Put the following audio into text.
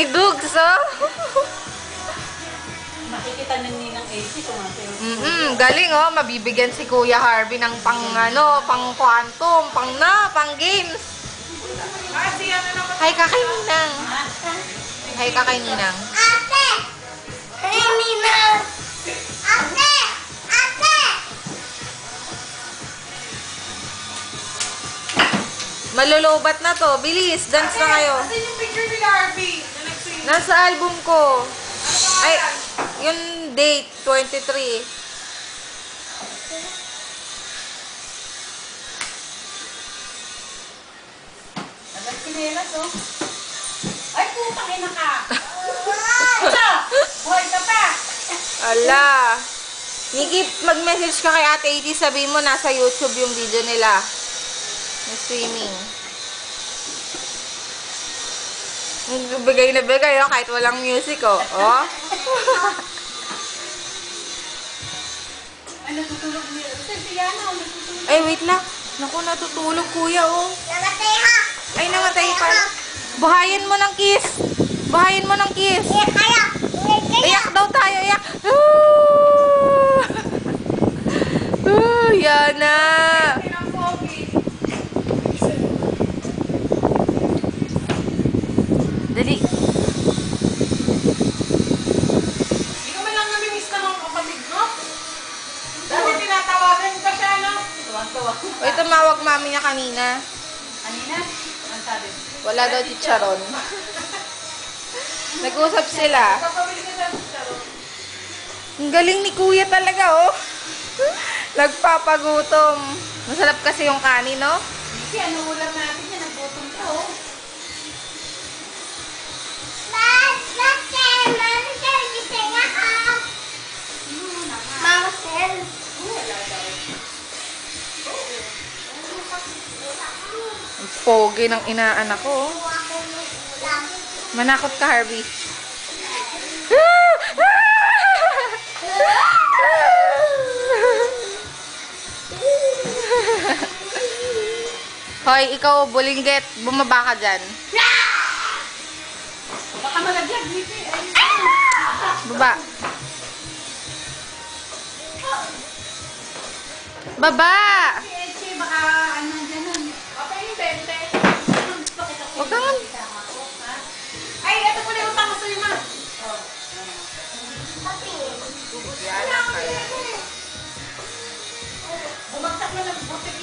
ni Dugs, oh. Makikita ng ninang AC kung Galing, oh. Mabibigyan si Kuya Harvey ng pang quantum, pang games. Hi, kakay Ninang. Hi, kakay Ninang. Ate! Hey, Ninang! Ate! Ate! Malulubat na to. Bilis, dance na kayo. Asan yung picture ni Harvey? Nasa album ko. Ay, yung date, 23. Agad kinelas, oh. Ay, putang ina ka. Ito! Buhay ka pa! Ala. Nikki, mag-message ka kay Ate AD, sabihin mo nasa YouTube yung video nila. Yung swimming. Bigay na bigay, oh, kahit walang music, oh. Oh. Ay, natutulog niya. Si Yana, natutulog. Ay, wait lang. Naku, natutulog, kuya, oh. Namatay ha! Ay, namatay pa. Buhayin mo ng kiss. Buhayin mo ng kiss. Iyak kaya! Iyak kaya! Iyak daw tayo, iyak. Yana. Dali. Hindi ko man lang namimiss na mga kapatid mo. Dati tinatawagan ka siya, no? Tuwang-tuwa. Uy, tumawag mami niya kanina. Kanina? Ang sabi? Wala daw chicharon. Nag-usap sila. Kapabili ka sa chicharon. Ang galing ni kuya talaga, oh. Nagpapagutom. Masarap kasi yung kanin, no? Kasi ano ulam natin yan? Nagbutom ka, oh. Mama Sel. Ang pogi ng inaanak ko, oh. Manakot ka, Harvey. Hoy, ikaw, bulinggit. Bumaba ka dyan. Baka malaglag, Nicky. Baba. Baba! Si Eche, baka ano dyan nun. Okay yung 20. Gusto ko Huwag kang... Ay, ito po na yung utang ko sa'yo, ma. Bumagsak na ng butik